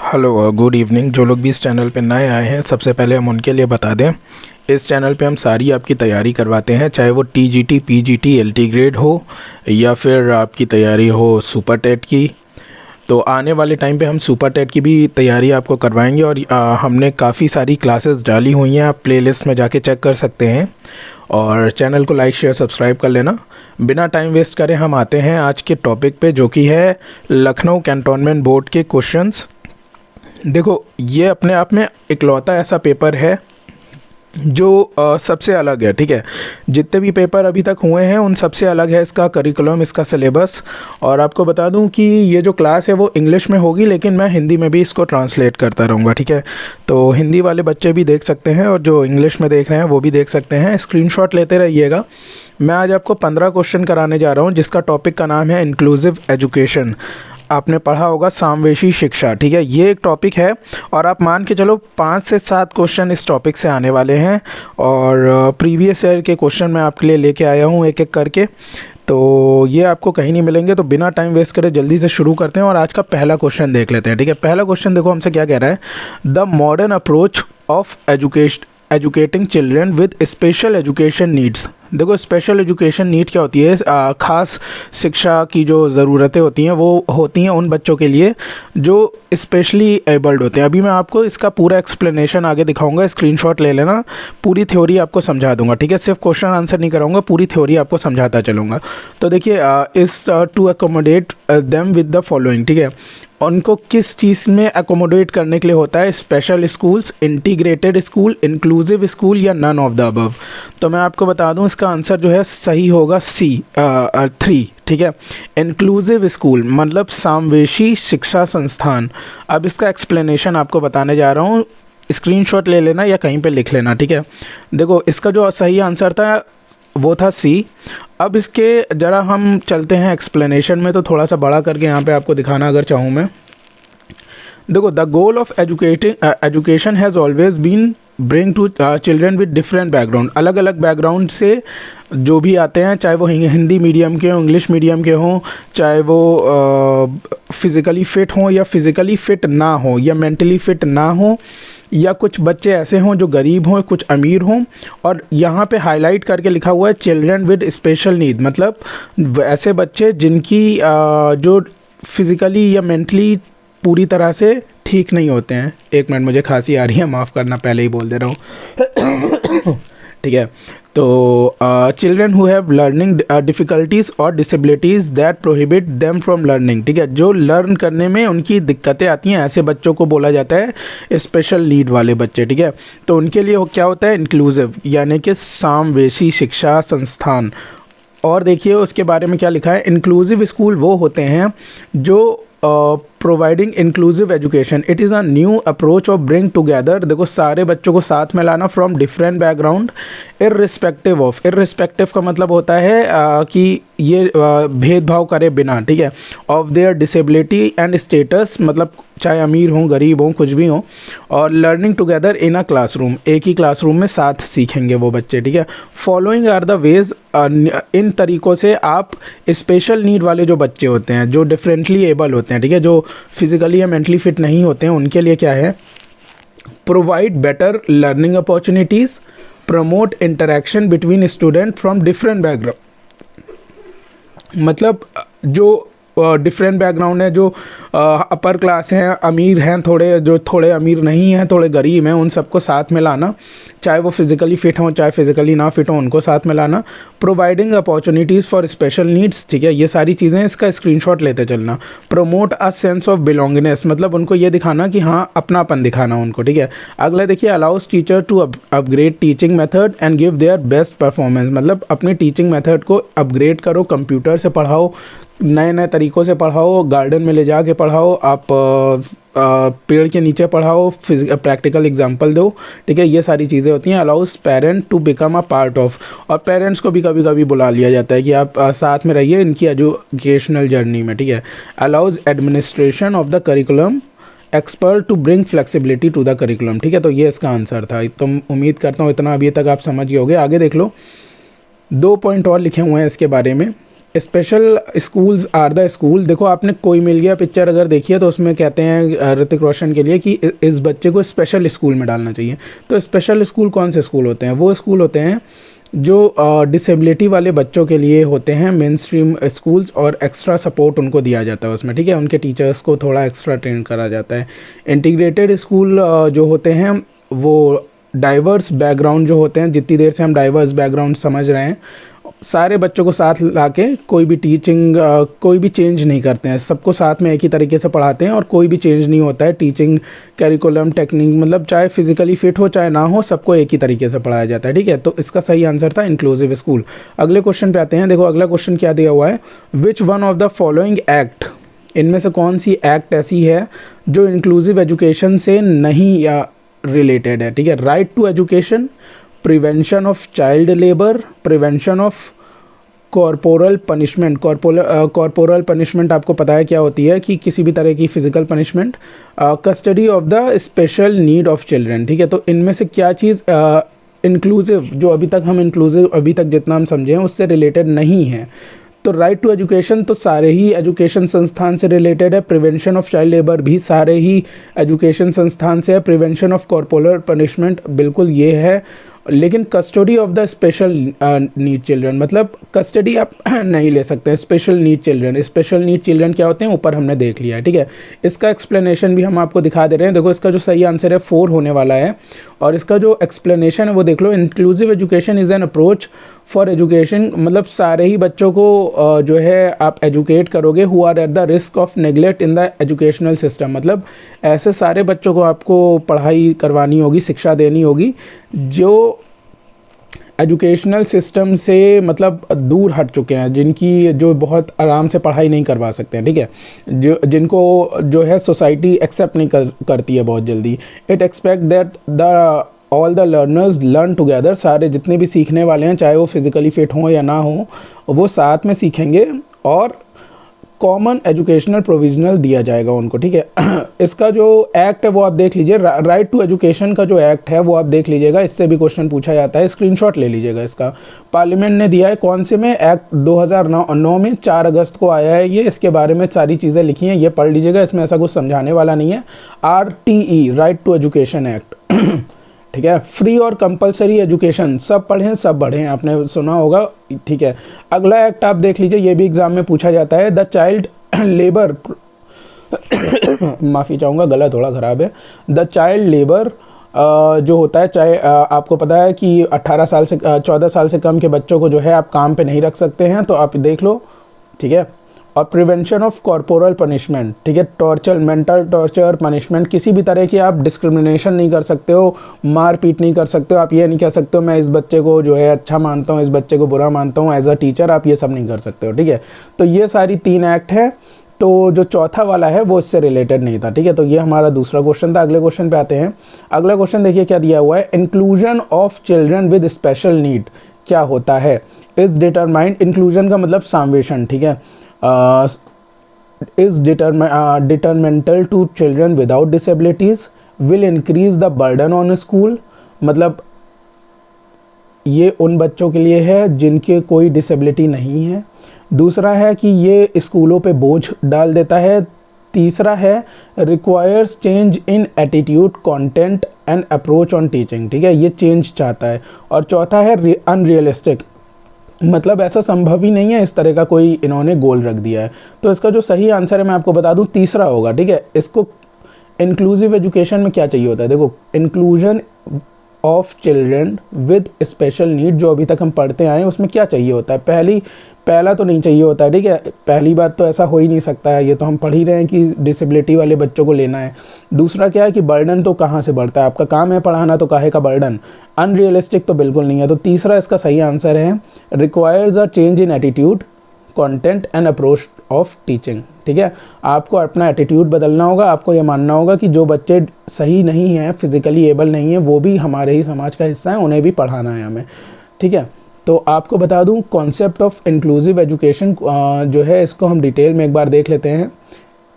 Hello good evening. जो लोग भी इस चैनल पे नए आए हैं, सबसे पहले हम उनके लिए बता दें, इस चैनल पे हम सारी आपकी तैयारी करवाते हैं, चाहे वो टीजीटी, पीजीटी, एलटी ग्रेड हो या फिर आपकी तैयारी हो सुपर टेट की। तो आने वाले टाइम पे हम सुपर टेट की भी तैयारी आपको करवाएंगे और हमने काफ़ी सारी क्लासेस डाली हुई हैं, आप प्लेलिस्ट में जाके चेक कर सकते हैं। और चैनल को लाइक शेयर सब्सक्राइब कर लेना। बिना टाइम वेस्ट करे हम आते हैं आज के टॉपिक पे, जो कि है लखनऊ कैंटोनमेंट बोर्ड के क्वेश्चंस। देखो, ये अपने आप में इकलौता ऐसा पेपर है जो सबसे अलग है, ठीक है। जितने भी पेपर अभी तक हुए हैं उन सबसे अलग है इसका करिकुलम, इसका सिलेबस। और आपको बता दूं कि ये जो क्लास है वो इंग्लिश में होगी, लेकिन मैं हिंदी में भी इसको ट्रांसलेट करता रहूँगा, ठीक है। तो हिंदी वाले बच्चे भी देख सकते हैं और जो इंग्लिश में देख रहे हैं वो भी देख सकते हैं। स्क्रीनशॉट लेते रहिएगा। मैं आज आपको 15 क्वेश्चन कराने जा रहा हूँ, जिसका टॉपिक का नाम है इंक्लूसिव एजुकेशन। आपने पढ़ा होगा समावेशी शिक्षा, ठीक है, ये एक टॉपिक है। और आप मान के चलो 5 से 7 क्वेश्चन इस टॉपिक से आने वाले हैं। और प्रीवियस ईयर के क्वेश्चन मैं आपके लिए लेके आया हूँ एक एक करके, तो ये आपको कहीं नहीं मिलेंगे। तो बिना टाइम वेस्ट करे जल्दी से शुरू करते हैं और आज का पहला क्वेश्चन देख लेते हैं, ठीक है। पहला क्वेश्चन देखो हमसे क्या कह रहा है। The modern approach of educating children with special education needs. देखो, स्पेशल एजुकेशन नीड क्या होती है? ख़ास शिक्षा की जो ज़रूरतें होती हैं वो होती हैं उन बच्चों के लिए जो स्पेशली एबल्ड होते हैं। अभी मैं आपको इसका पूरा एक्सप्लेनेशन आगे दिखाऊंगा, स्क्रीनशॉट ले लेना। पूरी थ्योरी आपको समझा दूंगा, ठीक है। सिर्फ क्वेश्चन आंसर नहीं कराऊंगा, पूरी थ्योरी आपको समझाता चलूँगा। तो देखिए, इस to accommodate them with the following, ठीक है। उनको किस चीज़ में अकोमोडेट करने के लिए होता है? Special schools, integrated school, inclusive school या नन ऑफ द अबव। तो मैं आपको बता दूं, इसका आंसर जो है सही होगा सी 3, ठीक है। इंक्लूसिव स्कूल मतलब समावेशी शिक्षा संस्थान। अब इसका एक्सप्लेनेशन आपको बताने जा रहा हूँ, स्क्रीनशॉट ले लेना या कहीं पे लिख लेना, ठीक है। देखो, इसका जो सही आंसर था वो था सी। अब इसके ज़रा हम चलते हैं एक्सप्लेनेशन में, तो थोड़ा सा बड़ा करके यहाँ पे आपको दिखाना अगर चाहूँ मैं। देखो, the goal of education has always been bring to children with different background. अलग अलग बैकग्राउंड से जो भी आते हैं, चाहे वो हिंदी मीडियम के हों, इंग्लिश मीडियम के हों, चाहे वो फिज़िकली फ़िट हों या फिज़िकली फ़िट ना हो या मेंटली फ़िट ना हो, या कुछ बच्चे ऐसे हों जो गरीब हों, कुछ अमीर हों। और यहाँ पे हाईलाइट करके लिखा हुआ है चिल्ड्रन विद स्पेशल नीड, मतलब ऐसे बच्चे जिनकी जो फिज़िकली या मेंटली पूरी तरह से ठीक नहीं होते हैं। एक मिनट, मुझे खांसी आ रही है, माफ़ करना, पहले ही बोल दे रहा हूँ ठीक है। तो children who have learning difficulties और disabilities that prohibit them from learning, ठीक है। जो लर्न करने में उनकी दिक्कतें आती हैं, ऐसे बच्चों को बोला जाता है स्पेशल नीड वाले बच्चे, ठीक है। तो उनके लिए क्या होता है? इंक्लूसिव यानी कि समावेशी शिक्षा संस्थान। और देखिए उसके बारे में क्या लिखा है। इंक्लूसिव स्कूल वो होते हैं जो providing inclusive education, it is a new approach of bring together. देखो, सारे बच्चों को साथ में लाना from different background, irrespective of. Irrespective का मतलब होता है कि ये भेदभाव करे बिना, ठीक है, of their disability and status, मतलब चाहे अमीर हों, गरीब हों, कुछ भी हों। और learning together in a classroom, एक ही क्लासरूम में साथ सीखेंगे वो बच्चे, ठीक है। फॉलोइंग आर द वेज, इन तरीक़ों से आप स्पेशल नीड वाले जो बच्चे होते हैं, जो डिफरेंटली एबल होते हैं, ठीक है, जो फिज़िकली या मेंटली फिट नहीं होते हैं, उनके लिए क्या है? Provide better learning opportunities, promote interaction between student from different background. मतलब जो डिफरेंट बैकग्राउंड है, जो अपर क्लास हैं, अमीर हैं थोड़े, जो थोड़े अमीर नहीं हैं, थोड़े गरीब हैं, उन सबको साथ में लाना, चाहे वो फिज़िकली फ़िट हों चाहे फिज़िकली ना फिट हों, उनको साथ में लाना। Providing opportunities for special needs, ठीक है, ये सारी चीज़ें, इसका स्क्रीनशॉट लेते चलना। Promote a sense of belongingness, मतलब उनको ये दिखाना कि हाँ, अपनापन दिखाना उनको, ठीक है। अगला देखिए, allows teacher to upgrade teaching method and give their best performance, मतलब अपनी टीचिंग मेथड को अपग्रेड करो, कंप्यूटर से पढ़ाओ, नए नए तरीक़ों से पढ़ाओ, गार्डन में ले जा के पढ़ाओ, आप पेड़ के नीचे पढ़ाओ, प्रैक्टिकल एग्जांपल दो, ठीक है। ये सारी चीज़ें होती हैं। Allows parent to become a part of, और पेरेंट्स को भी कभी कभी बुला लिया जाता है कि आप साथ में रहिए इनकी एजुकेशनल जर्नी में, ठीक है। Allows administration of the curriculum expert to bring flexibility to the curriculum, ठीक है। तो ये इसका आंसर था। तो उम्मीद करता हूँ इतना अभी तक आप समझ गए होगे। आगे देख लो, 2 पॉइंट और लिखे हुए हैं इसके बारे में। Special schools are the school. देखो आपने कोई मिल गया पिक्चर अगर देखी है तो उसमें कहते हैं ऋतिक रोशन के लिए कि इस बच्चे को स्पेशल स्कूल में डालना चाहिए। तो स्पेशल स्कूल कौन से स्कूल होते हैं? वो स्कूल होते हैं जो डिसेबिलिटी वाले बच्चों के लिए होते हैं, मेन स्ट्रीम स्कूल्स, और एक्स्ट्रा सपोर्ट उनको दिया जाता है उसमें, ठीक है। उनके टीचर्स को थोड़ा एक्स्ट्रा ट्रेन करा जाता है। इंटीग्रेटेड स्कूल जो होते हैं वो डाइवर्स बैकग्राउंड जो होते हैं, जितनी देर से हम डाइवर्स बैकग्राउंड समझ रहे हैं, सारे बच्चों को साथ लाके कोई भी टीचिंग कोई भी चेंज नहीं करते हैं, सबको साथ में एक ही तरीके से पढ़ाते हैं और कोई भी चेंज नहीं होता है। टीचिंग करिकुलम टेक्निक मतलब चाहे फिजिकली फिट हो चाहे ना हो, सबको एक ही तरीके से पढ़ाया जाता है, ठीक है। तो इसका सही आंसर था इंक्लूसिव स्कूल। अगले क्वेश्चन पे आते हैं। देखो अगला क्वेश्चन क्या दिया हुआ है, which one of the following act, इनमें से कौन सी एक्ट ऐसी है जो इंक्लूसिव एजुकेशन से नहीं या रिलेटेड है, ठीक है। Right to education, prevention of child labour, prevention of corporal punishment. Corporal punishment आपको पता है क्या होती है, कि किसी भी तरह की physical punishment. Custody of the special need of children, ठीक है। तो इनमें से क्या चीज़ इंक्लूसिव, जो अभी तक हम इंक्लूसिव अभी तक जितना हम समझे हैं उससे रिलेटेड नहीं है? तो राइट टू एजुकेशन तो सारे ही एजुकेशन संस्थान से रिलेटेड है। प्रिवेंशन ऑफ चाइल्ड लेबर भी सारे ही एजुकेशन संस्थान से है। प्रिवेंशन ऑफ कॉर्पोरल पनिशमेंट बिल्कुल ये है। लेकिन custody of the special need children, मतलब कस्टडी आप नहीं ले सकते हैं special need children. Special need children क्या होते हैं ऊपर हमने देख लिया है, ठीक है। इसका एक्सप्लेनेशन भी हम आपको दिखा दे रहे हैं। देखो इसका जो सही आंसर है 4 होने वाला है, और इसका जो एक्सप्लेनेशन है वो देख लो। Inclusive education is an approach for education, मतलब सारे ही बच्चों को जो है आप एजुकेट करोगे who are at the risk of neglect in the educational system, मतलब ऐसे सारे बच्चों को आपको पढ़ाई करवानी होगी, शिक्षा देनी होगी जो एजुकेशनल सिस्टम से मतलब दूर हट चुके हैं, जिनकी जो बहुत आराम से पढ़ाई नहीं करवा सकते हैं, ठीक है। जो जिनको जो है सोसाइटी एक्सेप्ट नहीं करती है बहुत जल्दी। It expect that the all the learners learn together, सारे जितने भी सीखने वाले हैं चाहे वो फिजिकली फिट हों या ना हो, वो साथ में सीखेंगे और कॉमन एजुकेशनल प्रोविजनल दिया जाएगा उनको, ठीक है। इसका जो एक्ट है वो आप देख लीजिए, राइट टू एजुकेशन का जो एक्ट है वो आप देख लीजिएगा, इससे भी क्वेश्चन पूछा जाता है, स्क्रीनशॉट ले लीजिएगा इसका। पार्लियामेंट ने दिया है कौन से में, एक्ट 2009 में 4 अगस्त को आया है ये। इसके बारे में सारी चीज़ें लिखी हैं, ये पढ़ लीजिएगा, इसमें ऐसा कुछ समझाने वाला नहीं है। RTE right to education act, ठीक है। फ्री और कंपलसरी एजुकेशन, सब पढ़ें सब बढ़ें, आपने सुना होगा, ठीक है। अगला एक्ट आप देख लीजिए, ये भी एग्जाम में पूछा जाता है। द चाइल्ड लेबर माफ़ी चाहूँगा गला थोड़ा ख़राब है। द चाइल्ड लेबर जो होता है, चाहे आपको पता है कि 14 साल से कम के बच्चों को जो है आप काम पे नहीं रख सकते हैं, तो आप देख लो, ठीक है। और प्रिवेंशन ऑफ कॉर्पोरल पनिशमेंट, ठीक है। टॉर्चर, मेंटल टॉर्चर, पनिशमेंट, किसी भी तरह की आप डिस्क्रिमिनेशन नहीं कर सकते हो, मार पीट नहीं कर सकते हो। आप ये नहीं कह सकते हो मैं इस बच्चे को जो है अच्छा मानता हूँ, इस बच्चे को बुरा मानता हूँ एज अ टीचर, आप ये सब नहीं कर सकते हो, ठीक है। तो ये सारी 3 एक्ट है। तो जो चौथा वाला है वो इससे रिलेटेड नहीं था, ठीक है। तो ये हमारा दूसरा क्वेश्चन था। अगले क्वेश्चन पे आते हैं। अगला क्वेश्चन देखिए क्या दिया हुआ है, inclusion of children with special need क्या होता है? इज डिटरमाइंड, इंक्लूजन का मतलब समावेशन, ठीक है। is detrimental to children without disabilities, will increase the burden on school, मतलब ये उन बच्चों के लिए है जिनके कोई डिसेबिलिटी नहीं है। दूसरा है कि ये स्कूलों पे बोझ डाल देता है। तीसरा है requires change in attitude, content and approach on teaching, ठीक है, ये चेंज चाहता है। और चौथा है अनरियलिस्टिक, मतलब ऐसा संभव ही नहीं है, इस तरह का कोई इन्होंने गोल रख दिया है। तो इसका जो सही आंसर है मैं आपको बता दूं तीसरा होगा, ठीक है। इसको इंक्लूसिव एजुकेशन में क्या चाहिए होता है, देखो inclusion of children with special need जो अभी तक हम पढ़ते आए हैं उसमें क्या चाहिए होता है, पहला तो नहीं चाहिए होता है, ठीक है। पहली बात तो ऐसा हो ही नहीं सकता है, ये तो हम पढ़ ही रहे हैं कि डिसेबिलिटी वाले बच्चों को लेना है। दूसरा क्या है कि बर्डन तो कहाँ से बढ़ता है, आपका काम है पढ़ाना, तो काहे का बर्डन। अनरियलिस्टिक तो बिल्कुल नहीं है। तो तीसरा इसका सही आंसर है requires a change in attitude, content and approach of teaching, ठीक है। आपको अपना एटीट्यूड बदलना होगा, आपको ये मानना होगा कि जो बच्चे सही नहीं हैं, फिजिकली एबल नहीं है, वो भी हमारे ही समाज का हिस्सा है, उन्हें भी पढ़ाना है हमें, ठीक है। तो आपको बता दूं कॉन्सेप्ट ऑफ इंक्लूसिव एजुकेशन जो है इसको हम डिटेल में एक बार देख लेते हैं।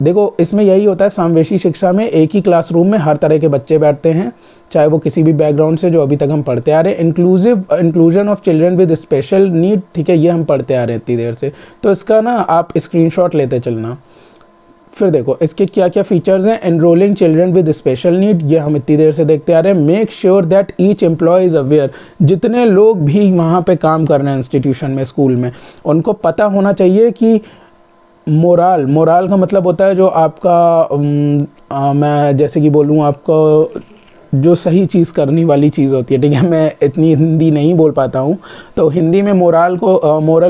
देखो इसमें यही होता है, समावेशी शिक्षा में एक ही क्लासरूम में हर तरह के बच्चे बैठते हैं, चाहे वो किसी भी बैकग्राउंड से, जो अभी तक हम पढ़ते आ रहे हैं। Inclusion of children with special need, ठीक है, ये हम पढ़ते आ रहे हैं इतनी देर से, तो इसका ना आप स्क्रीनशॉट लेते चलना। फिर देखो इसके क्या क्या फीचर्स हैं। Enrolling children with special need, ये हम इतनी देर से देखते आ रहे हैं। Make sure that each employ is aware, जितने लोग भी वहाँ पे काम कर रहे हैं इंस्टीट्यूशन में, स्कूल में, उनको पता होना चाहिए कि मोराल का मतलब होता है जो आपका मैं जैसे कि बोलूँ आपको जो सही चीज़ करने वाली चीज़ होती है, ठीक है, मैं इतनी हिंदी नहीं बोल पाता हूँ, तो हिंदी में मोरल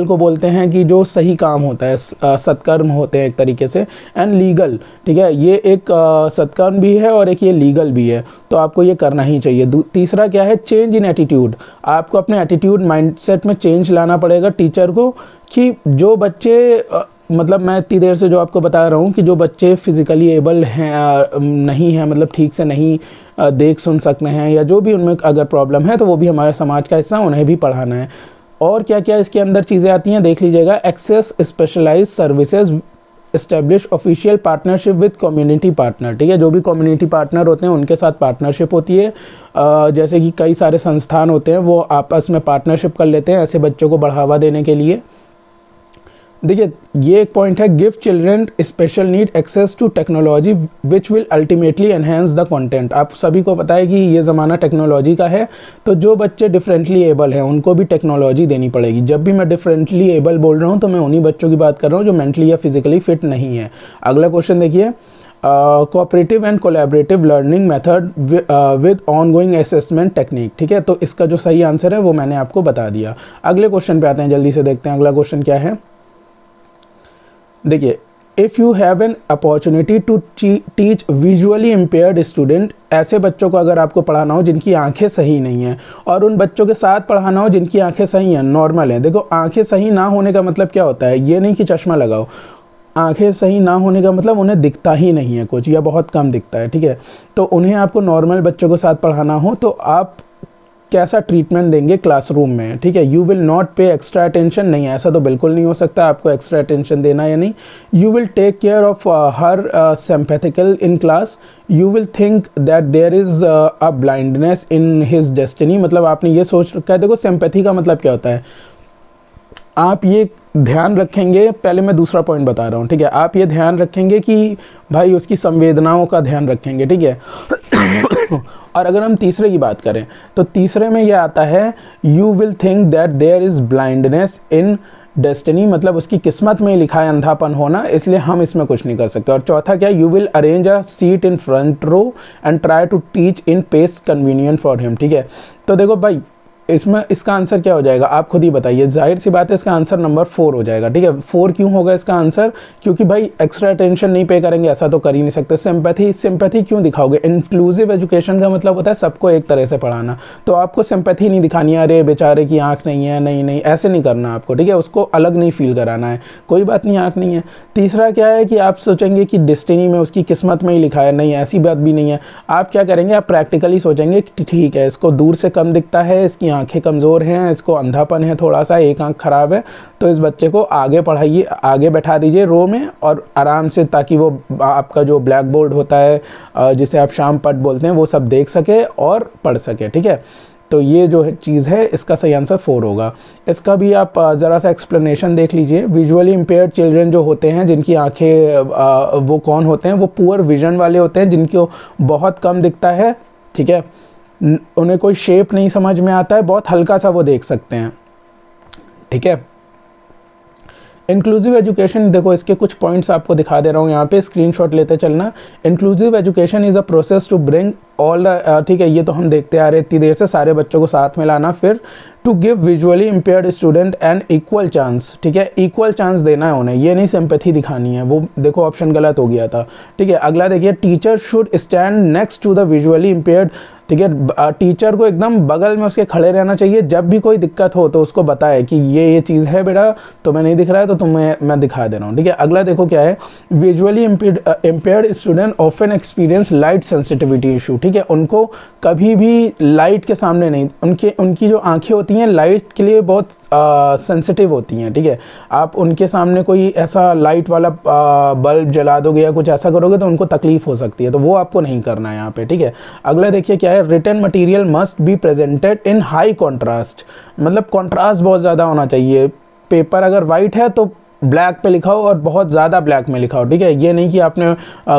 को बोलते हैं कि जो सही काम होता है, सत्कर्म होते हैं एक तरीके से। एंड लीगल, ठीक है, ये एक सत्कर्म भी है और एक ये लीगल भी है, तो आपको ये करना ही चाहिए। तीसरा क्या है, चेंज इन एटीट्यूड, आपको अपने एटीट्यूड माइंडसेट में चेंज लाना पड़ेगा टीचर को, कि जो बच्चे मतलब मैं इतनी देर से जो आपको बता रहा हूँ कि जो बच्चे फिज़िकली एबल हैं नहीं हैं, मतलब ठीक से नहीं देख सुन सकते हैं, या जो भी उनमें अगर प्रॉब्लम है, तो वो भी हमारे समाज का हिस्सा, उन्हें भी पढ़ाना है। और क्या क्या इसके अंदर चीज़ें आती हैं देख लीजिएगा। Access specialised services, establish official partnership with community partner, ठीक है, जो भी कम्युनिटी पार्टनर होते हैं उनके साथ पार्टनरशिप होती है। जैसे कि कई सारे संस्थान होते हैं वो आपस में पार्टनरशिप कर लेते हैं ऐसे बच्चों को बढ़ावा देने के लिए। देखिए ये एक पॉइंट है, give children special need access to technology which will ultimately enhance the content. आप सभी को पता है कि ये ज़माना टेक्नोलॉजी का है, तो जो बच्चे डिफरेंटली एबल हैं उनको भी टेक्नोलॉजी देनी पड़ेगी। जब भी मैं डिफरेंटली एबल बोल रहा हूँ तो मैं उन्हीं बच्चों की बात कर रहा हूँ जो मेंटली या फिजिकली फिट नहीं है। अगला क्वेश्चन देखिए, cooperative and collaborative learning method with ongoing assessment technique, ठीक है, तो इसका जो सही आंसर है वो मैंने आपको बता दिया। अगले क्वेश्चन पे आते हैं, जल्दी से देखते हैं अगला क्वेश्चन क्या है। देखिए, if you have an opportunity to teach visually impaired student, ऐसे बच्चों को अगर आपको पढ़ाना हो जिनकी आंखें सही नहीं हैं, और उन बच्चों के साथ पढ़ाना हो जिनकी आंखें सही हैं, नॉर्मल हैं। देखो आंखें सही ना होने का मतलब क्या होता है, ये नहीं कि चश्मा लगाओ, आंखें सही ना होने का मतलब उन्हें दिखता ही नहीं है कुछ, या बहुत कम दिखता है, ठीक है, तो उन्हें आपको नॉर्मल बच्चों के साथ पढ़ाना हो तो आप कैसा ट्रीटमेंट देंगे क्लासरूम में, ठीक है। यू विल नॉट पे एक्स्ट्रा अटेंशन, नहीं ऐसा तो बिल्कुल नहीं हो सकता, आपको एक्स्ट्रा अटेंशन देना या नहीं। You will take care of her sympathical in class, you will think that there is a blindness in his destiny, मतलब आपने ये सोच रखा है। देखो सिंपैथी का मतलब क्या होता है, आप ये ध्यान रखेंगे, पहले मैं दूसरा पॉइंट बता रहा हूँ, ठीक है, आप ये ध्यान रखेंगे कि भाई उसकी संवेदनाओं का ध्यान रखेंगे, ठीक है। और अगर हम तीसरे की बात करें तो तीसरे में यह आता है, you will think that there is blindness in destiny, मतलब उसकी किस्मत में लिखा है अंधापन होना, इसलिए हम इसमें कुछ नहीं कर सकते। और चौथा क्या, you will arrange a seat in front row and try to teach in pace convenient for him, ठीक है। तो देखो भाई इसमें इसका आंसर क्या हो जाएगा, आप खुद ही बताइए, जाहिर सी बात है इसका आंसर नंबर 4 हो जाएगा, ठीक है। 4 क्यों होगा इसका आंसर, क्योंकि भाई एक्स्ट्रा अटेंशन नहीं पे करेंगे ऐसा तो कर ही नहीं सकते। सिंपैथी क्यों दिखाओगे, इंक्लूसिव एजुकेशन का मतलब होता है सबको एक तरह से पढ़ाना, तो आपको सिंपैथी नहीं दिखानी है, अरे बेचारे की आँख नहीं है, नहीं ऐसे नहीं करना आपको, ठीक है, उसको अलग नहीं फील कराना है, कोई बात नहीं आँख नहीं है। तीसरा क्या है कि आप सोचेंगे कि डेस्टिनी में उसकी किस्मत में ही लिखा है, नहीं ऐसी बात भी नहीं है। आप क्या करेंगे, आप प्रैक्टिकली सोचेंगे कि ठीक है इसको दूर से कम दिखता है, इसकी आंखें कमज़ोर हैं, इसको अंधापन है थोड़ा सा, एक आंख ख़राब है, तो इस बच्चे को आगे पढ़ाइए, आगे बैठा दीजिए रो में और आराम से, ताकि वो आपका जो ब्लैक बोर्ड होता है जिसे आप शाम पट बोलते हैं वो सब देख सके और पढ़ सके, ठीक है। तो ये जो चीज़ है इसका सही आंसर 4 होगा। इसका भी आप ज़रा सा एक्सप्लेनेशन देख लीजिए। विजुअली इम्पेयर्ड चिल्ड्रन जो होते हैं जिनकी आँखें वो कौन होते हैं, वो पुअर विजन वाले होते हैं जिनको बहुत कम दिखता है, ठीक है, उन्हें कोई शेप नहीं समझ में आता है, बहुत हल्का सा वो देख सकते हैं, ठीक है। इंक्लूसिव एजुकेशन, देखो इसके कुछ पॉइंट्स आपको दिखा दे रहा हूँ यहाँ पे, स्क्रीनशॉट लेते चलना। Inclusive education is a process to bring all the, ठीक है, ये तो हम देखते आ रहे इतनी देर से, सारे बच्चों को साथ में लाना। फिर to give visually impaired student an equal chance, ठीक है, इक्वल चांस देना है उन्हें, ये नहीं सिंपैथी दिखानी है, वो देखो ऑप्शन गलत हो गया था, ठीक है। अगला देखिए, teacher should stand next to the visually impaired, ठीक है, टीचर को एकदम बगल में उसके खड़े रहना चाहिए, जब भी कोई दिक्कत हो तो उसको बताए कि ये चीज़ है बेटा, तुम्हें नहीं दिख रहा है तो मैं दिखा दे रहा हूँ, ठीक है। अगला देखो क्या है, visually impaired student often experience light sensitivity issue, ठीक ठीक है, उनको कभी भी लाइट के सामने नहीं, उनकी जो आंखें होती हैं लाइट के लिए बहुत सेंसिटिव होती हैं, ठीक है। आप उनके सामने कोई ऐसा लाइट वाला बल्ब जला दोगे या कुछ ऐसा करोगे तो उनको तकलीफ हो सकती है, तो वो आपको नहीं करना है यहाँ पे, ठीक है। अगला देखिए क्या है, written material must be presented in high contrast, मतलब कॉन्ट्रास्ट बहुत ज़्यादा होना चाहिए। पेपर अगर वाइट है तो ब्लैक पे लिखाओ और बहुत ज़्यादा ब्लैक में लिखाओ, ठीक है। ये नहीं कि आपने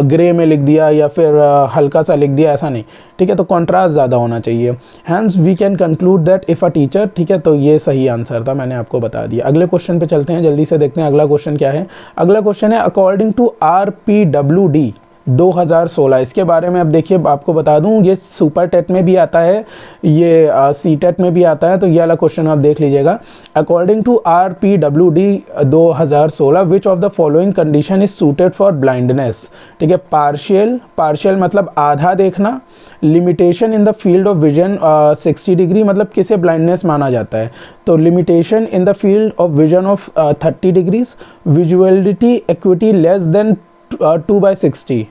ग्रे में लिख दिया या फिर हल्का सा लिख दिया, ऐसा नहीं, ठीक है। तो कॉन्ट्रास्ट ज़्यादा होना चाहिए। Hence we can conclude that if a teacher, ठीक है, तो ये सही आंसर था, मैंने आपको बता दिया। अगले क्वेश्चन पे चलते हैं, जल्दी से देखते हैं अगला क्वेश्चन क्या है। अगला क्वेश्चन है अकॉर्डिंग टू RPWD 2016, इसके बारे में अब देखिए आपको बता दूं, ये सुपर टेट में भी आता है, ये सी टेट में भी आता है, तो ये वाला क्वेश्चन आप देख लीजिएगा। According to RPWD 2016 which of the following condition is suited for blindness, ठीक है। पार्शियल मतलब आधा देखना, limitation in the field of vision 60 degree, मतलब किसे ब्लाइंडनेस माना जाता है, तो limitation in the field of vision of 30 degrees, visuality equity less than 2/60,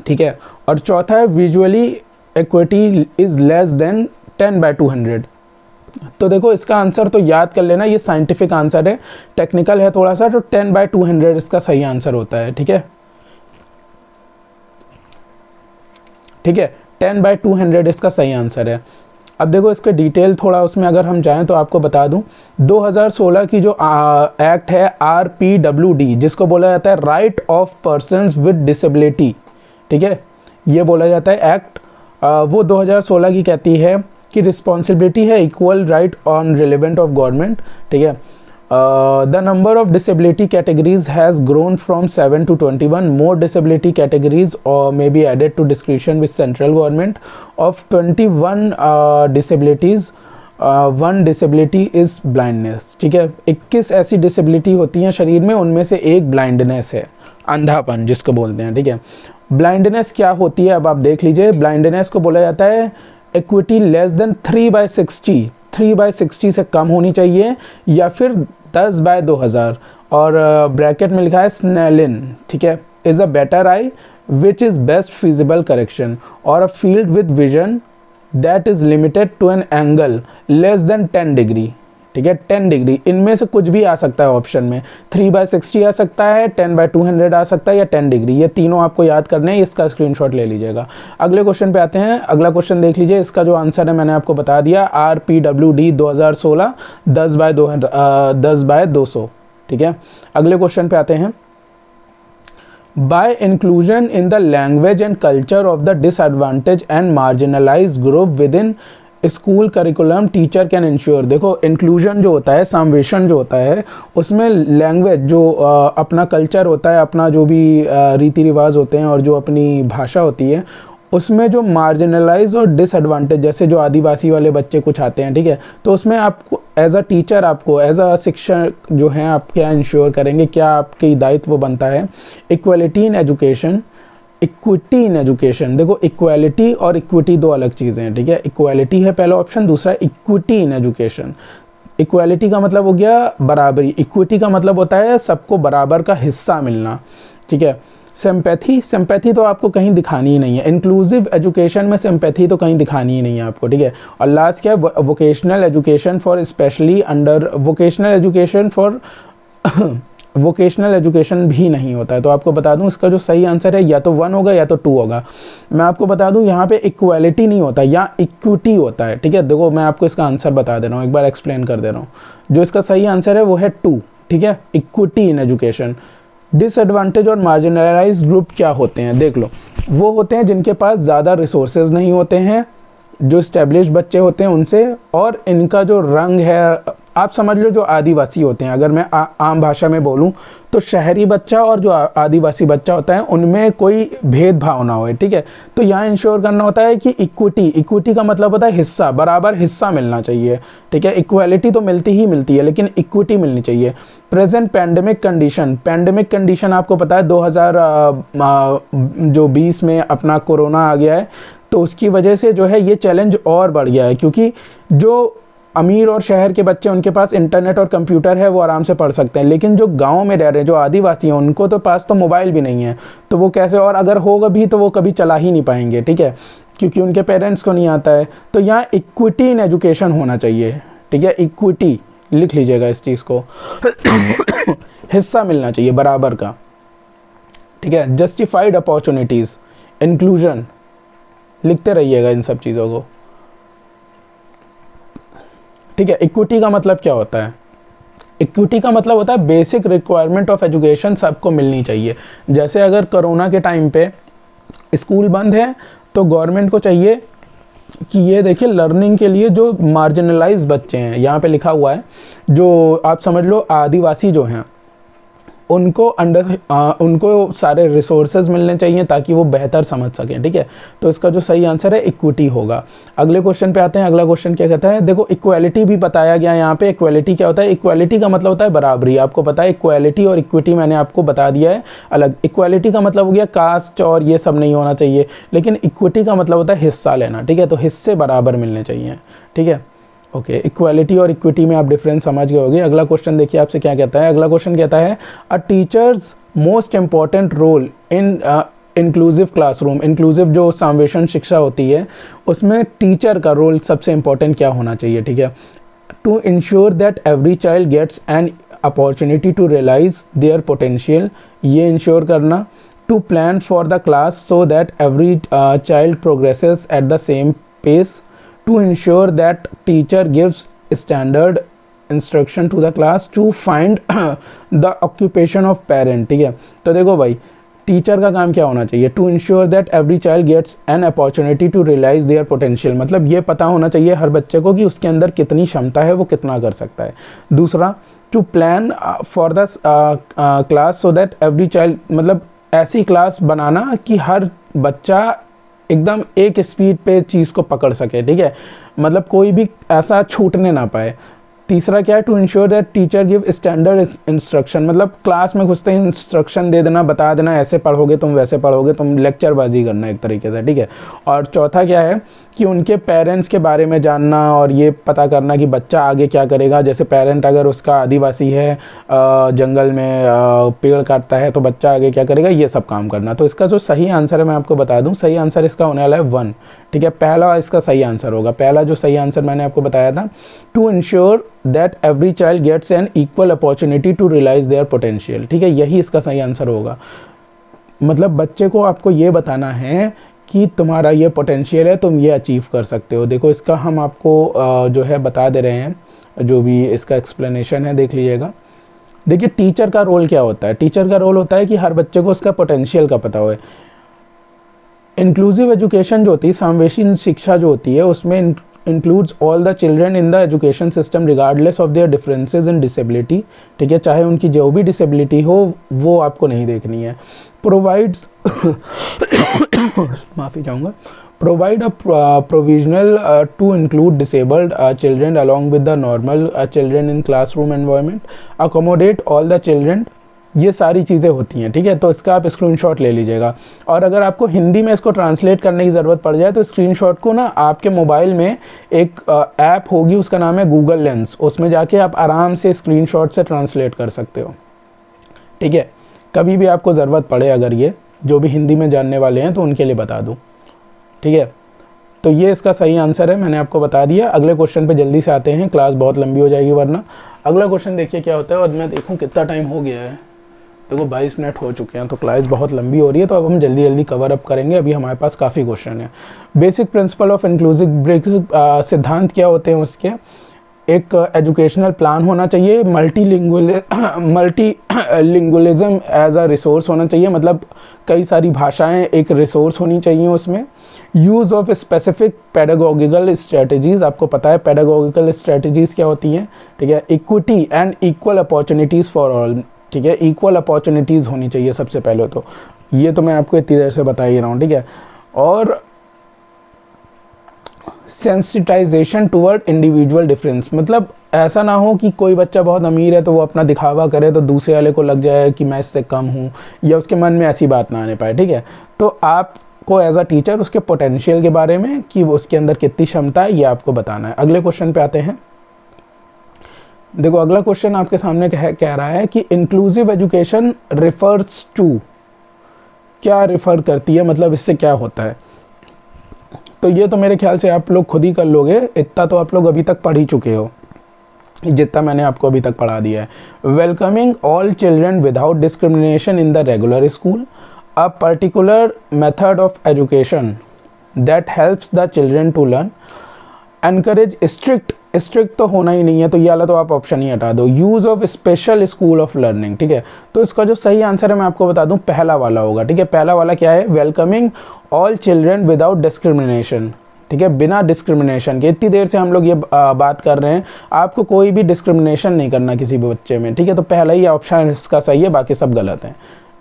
ठीक है। और चौथा है visually equity is less than 10/200। तो देखो इसका आंसर तो याद कर लेना, ये साइंटिफिक आंसर है, टेक्निकल है थोड़ा सा, तो 10/200 इसका सही आंसर होता है, ठीक है, ठीक है। 10/200 इसका सही आंसर है। अब देखो इसके डिटेल थोड़ा उसमें अगर हम जाएं तो आपको बता दूं, 2016 की जो एक्ट है RPWD, जिसको बोला जाता है right of persons with disability, ठीक है, ये बोला जाता है एक्ट, वो 2016 की कहती है कि रिस्पॉन्सिबिलिटी है equal right on relevant of government, ठीक है। The number of disability categories has grown from 7 to 21. More disability categories may be added to discretion with central government. Of 21 disabilities, one disability is blindness, ठीक है। 21 ऐसी disability होती हैं शरीर में, उनमें से एक ब्लाइंडनेस है, अंधापन जिसको बोलते हैं, ठीक है। ब्लाइंडनेस क्या होती है अब आप देख लीजिए। ब्लाइंडनेस को बोला जाता है एक्विटी लेस देन 3/60, 3/60 से कम होनी चाहिए, या फिर 10/2000, और ब्रैकेट में लिखा है स्नेलिन, ठीक है, is a better eye which is best feasible correction, और a field with vision that is limited to an angle less than 10 degree, ठीक है, 10 डिग्री। इनमें से कुछ भी आ सकता है ऑप्शन में, 3/60 आ सकता है, 10/200 आ सकता है, या 10 डिग्री, ये तीनों आपको याद करने हैं, इसका स्क्रीनशॉट ले लीजिएगा। अगले क्वेश्चन पे आते हैं। अगला क्वेश्चन देख लीजिए, इसका जो आंसर है मैंने आपको बता दिया, RPWD 2016 10/200, ठीक है। अगले क्वेश्चन पे आते हैं। By inclusion in the language and culture of the disadvantaged and marginalized group within school curriculum teacher can ensure, देखो इंक्लूजन जो होता है, समावेशन जो होता है, उसमें लैंग्वेज जो अपना कल्चर होता है, अपना जो भी रीति रिवाज होते हैं और जो अपनी भाषा होती है, उसमें जो मार्जिनलाइज और डिसएडवांटेज, जैसे जो आदिवासी वाले बच्चे कुछ आते हैं, ठीक है, तो उसमें आपको एज अ टीचर, आपको एज अ शिक्षक जो है आप क्या इंश्योर करेंगे, क्या आपकी दायित्व बनता है। Equality in education, equity in education, देखो इक्वालिटी और इक्विटी दो अलग चीज़ें हैं, ठीक है। इक्वालिटी है पहला ऑप्शन, दूसरा इक्विटी इन एजुकेशन। इक्वालिटी का मतलब हो गया बराबरी, इक्विटी का मतलब होता है सबको बराबर का हिस्सा मिलना, ठीक है। सिंपैथी तो आपको कहीं दिखानी ही नहीं है, इंक्लूसिव एजुकेशन में सिंपैथी तो कहीं दिखानी ही नहीं है आपको, ठीक है। और लास्ट क्या है, vocational education for specially under vocational education for vocational education भी नहीं होता है। तो आपको बता दूं इसका जो सही आंसर है या तो 1 होगा या तो 2 होगा। मैं आपको बता दूं यहाँ पे इक्वालिटी नहीं होता, या इक्विटी होता है, ठीक है। देखो मैं आपको इसका आंसर बता दे रहा हूँ, एक बार एक्सप्लेन कर दे रहा हूँ। जो इसका सही आंसर है वो है 2, ठीक है, इक्विटी इन एजुकेशन। डिसएडवांटेज और मार्जिनलाइज ग्रुप क्या होते हैं, देख लो, वो होते हैं जिनके पास ज़्यादा रिसोर्सेज नहीं होते हैं, जो स्टैब्लिश बच्चे होते हैं उनसे, और इनका जो रंग है, आप समझ लो जो आदिवासी होते हैं, अगर मैं आम भाषा में बोलूं तो शहरी बच्चा और जो आदिवासी बच्चा होता है उनमें कोई भेदभाव ना हो, ठीक है। तो यहाँ इंश्योर करना होता है कि इक्विटी का मतलब होता है हिस्सा, बराबर हिस्सा मिलना चाहिए, ठीक है। इक्वालिटी तो मिलती ही मिलती है, लेकिन इक्विटी मिलनी चाहिए। प्रेजेंट पैंडेमिक कंडीशन आपको पता है 2020 में अपना कोरोना आ गया है, तो उसकी वजह से जो है ये चैलेंज और बढ़ गया है, क्योंकि जो अमीर और शहर के बच्चे उनके पास इंटरनेट और कंप्यूटर है, वो आराम से पढ़ सकते हैं, लेकिन जो गांव में रह रहे हैं, जो आदिवासी हैं, उनको तो पास तो मोबाइल भी नहीं है, तो वो कैसे, और अगर होगा भी तो वो कभी चला ही नहीं पाएंगे, ठीक है। क्योंकि उनके पेरेंट्स को नहीं आता है। तो यहाँ इक्विटी इन एजुकेशन होना चाहिए, ठीक है, इक्विटी लिख लीजिएगा इस चीज़ को हिस्सा मिलना चाहिए बराबर का, ठीक है। जस्टिफाइड अपॉर्चुनिटीज़, इंक्लूजन, लिखते रहिएगा इन सब चीज़ों को, ठीक है। इक्विटी का मतलब क्या होता है? इक्विटी का मतलब होता है बेसिक रिक्वायरमेंट ऑफ एजुकेशन सबको मिलनी चाहिए। जैसे अगर कोरोना के टाइम पे स्कूल बंद है तो गवर्नमेंट को चाहिए कि ये देखिए लर्निंग के लिए जो मार्जिनलाइज बच्चे हैं, यहाँ पे लिखा हुआ है, जो आप समझ लो आदिवासी जो हैं, उनको सारे रिसोर्सेज मिलने चाहिए ताकि वो बेहतर समझ सकें, ठीक है। तो इसका जो सही आंसर है इक्विटी होगा। अगले क्वेश्चन पे आते हैं। अगला क्वेश्चन क्या कहता है? देखो इक्वालिटी भी बताया गया यहाँ पे। इक्वालिटी क्या होता है? इक्वालिटी का मतलब होता है बराबरी। आपको पता है इक्वालिटी और इक्विटी मैंने आपको बता दिया है अलग। इक्वालिटी का मतलब हो गया कास्ट और ये सब नहीं होना चाहिए, लेकिन इक्विटी का मतलब होता है हिस्सा लेना, ठीक है। तो हिस्से बराबर मिलने चाहिए, ठीक है। ओके, इक्वालिटी और इक्विटी में आप डिफरेंस समझ गए होंगे। अगला क्वेश्चन देखिए आपसे क्या कहता है। अगला क्वेश्चन कहता है a teachers most important role in inclusive classroom. Inclusive जो समावेशन शिक्षा होती है उसमें टीचर का रोल सबसे इंपॉर्टेंट क्या होना चाहिए, ठीक है। To ensure that every child gets an opportunity to realise their potential, ये इंश्योर करना। To plan for the class so that every child progresses at the same pace. To ensure that teacher gives standard instruction to the class, to find the occupation of parent, ठीक है। तो देखो भाई teacher का काम क्या होना चाहिए? To ensure that every child gets an opportunity to realise their potential, मतलब ये पता होना चाहिए हर बच्चे को कि उसके अंदर कितनी क्षमता है, वो कितना कर सकता है। दूसरा, to plan for the class so that every child, मतलब ऐसी क्लास बनाना कि हर बच्चा एकदम एक स्पीड पे चीज़ को पकड़ सके, ठीक है, मतलब कोई भी ऐसा छूटने ना पाए। तीसरा क्या है? To ensure that teacher give standard instruction, मतलब क्लास में घुसते ही इंस्ट्रक्शन दे देना, बता देना ऐसे पढ़ोगे तुम, वैसे पढ़ोगे तुम, लेक्चरबाजी करना एक तरीके से, ठीक है। और चौथा क्या है कि उनके पेरेंट्स के बारे में जानना और ये पता करना कि बच्चा आगे क्या करेगा। जैसे पेरेंट अगर उसका आदिवासी है, जंगल में पेड़ काटता है, तो बच्चा आगे क्या करेगा, ये सब काम करना। तो इसका जो सही आंसर है मैं आपको बता दूं, सही आंसर इसका होने वाला है 1, ठीक है। पहला इसका सही आंसर होगा। पहला जो सही आंसर मैंने आपको बताया था, to ensure that every child gets an equal opportunity to realise their potential, ठीक है, यही इसका सही आंसर होगा। मतलब बच्चे को आपको ये बताना है कि तुम्हारा ये पोटेंशियल है, तुम ये अचीव कर सकते हो। देखो इसका हम आपको जो है बता दे रहे हैं, जो भी इसका एक्सप्लेनेशन है देख लीजिएगा। देखिए टीचर का रोल क्या होता है? टीचर का रोल होता है कि हर बच्चे को उसका पोटेंशियल का पता हो। इंक्लूसिव एजुकेशन जो होती है, समावेशी शिक्षा जो होती है, उसमें includes all the children in the education system regardless of their differences in disability, ठीक है, चाहे उनकी जो भी डिसेबिलिटी हो वो आपको नहीं देखनी है। प्रोवाइड्स माफ़ी चाहूँगा, provide a provisional to include disabled children along with the normal children in classroom environment, accommodate all the children, ये सारी चीज़ें होती हैं, ठीक है। तो इसका आप स्क्रीनशॉट ले लीजिएगा। और अगर आपको हिंदी में इसको ट्रांसलेट करने की ज़रूरत पड़ जाए तो स्क्रीनशॉट को ना आपके मोबाइल में एक ऐप होगी, उसका नाम है गूगल लेंस, उसमें जाके आप आराम से स्क्रीनशॉट से ट्रांसलेट कर सकते हो, ठीक है। कभी भी आपको ज़रूरत पड़े, अगर ये जो भी हिंदी में जानने वाले हैं तो उनके लिए बता दूँ, ठीक है। तो ये इसका सही आंसर है, मैंने आपको बता दिया। अगले क्वेश्चन पे जल्दी से आते हैं, क्लास बहुत लंबी हो जाएगी वरना। अगला क्वेश्चन देखिए क्या होता है, और मैं देखूं कितना टाइम हो गया है। देखो 22 मिनट हो चुके हैं, तो क्लास बहुत लंबी हो रही है, तो अब हम जल्दी जल्दी कवर अप करेंगे। अभी हमारे पास काफ़ी क्वेश्चन है। Basic principle of inclusive bricks, सिद्धांत क्या होते हैं उसके? एक एजुकेशनल प्लान होना चाहिए, मल्टीलिंगुअलिज्म एज अ रिसोर्स होना चाहिए, मतलब कई सारी भाषाएं एक रिसोर्स होनी चाहिए उसमें। यूज़ ऑफ स्पेसिफिक पेडागोगिकल स्ट्रेटजीज़, आपको पता है पेडागोगिकल स्ट्रेटजीज़ क्या होती हैं, ठीक है। Equity and equal opportunities for all, ठीक है, इक्वल अपॉर्चुनिटीज़ होनी चाहिए सबसे पहले तो, ये तो मैं आपको इतनी देर से बता ही रहा हूँ, ठीक है। और सेंसिटाइजेशन टुवर्ड इंडिविजुअल डिफरेंस, मतलब ऐसा ना हो कि कोई बच्चा बहुत अमीर है तो वो अपना दिखावा करे तो दूसरे वाले को लग जाए कि मैं इससे कम हूँ, या उसके मन में ऐसी बात ना आने पाए, ठीक है। तो आपको एज अ टीचर उसके पोटेंशियल के बारे में कि उसके अंदर कितनी क्षमता है ये आपको बताना है। अगले क्वेश्चन पे आते हैं। देखो अगला क्वेश्चन आपके सामने कह रहा है कि इंक्लूसिव एजुकेशन रिफर्स टू, क्या रिफ़र करती है, मतलब इससे क्या होता है? तो ये तो मेरे ख्याल से आप लोग खुद ही कर लोगे, इतना तो आप लोग अभी तक पढ़ ही चुके हो जितना मैंने आपको अभी तक पढ़ा दिया है। Welcoming all children without discrimination in the regular school, a particular method of education that helps the children to learn. Encourage strict तो होना ही नहीं है, तो ये वाला तो आप ऑप्शन ही हटा दो। Use of special school of learning, ठीक है। तो इसका जो सही आंसर है मैं आपको बता दूं, पहला वाला होगा, ठीक है। पहला वाला क्या है, welcoming all children without discrimination, ठीक है, बिना डिस्क्रिमिनेशन के। इतनी देर से हम लोग ये बात कर रहे हैं, आपको कोई भी डिस्क्रिमिनेशन नहीं करना किसी भी बच्चे में, ठीक है। तो पहला ही ऑप्शन इसका सही है, बाकी सब गलत हैं,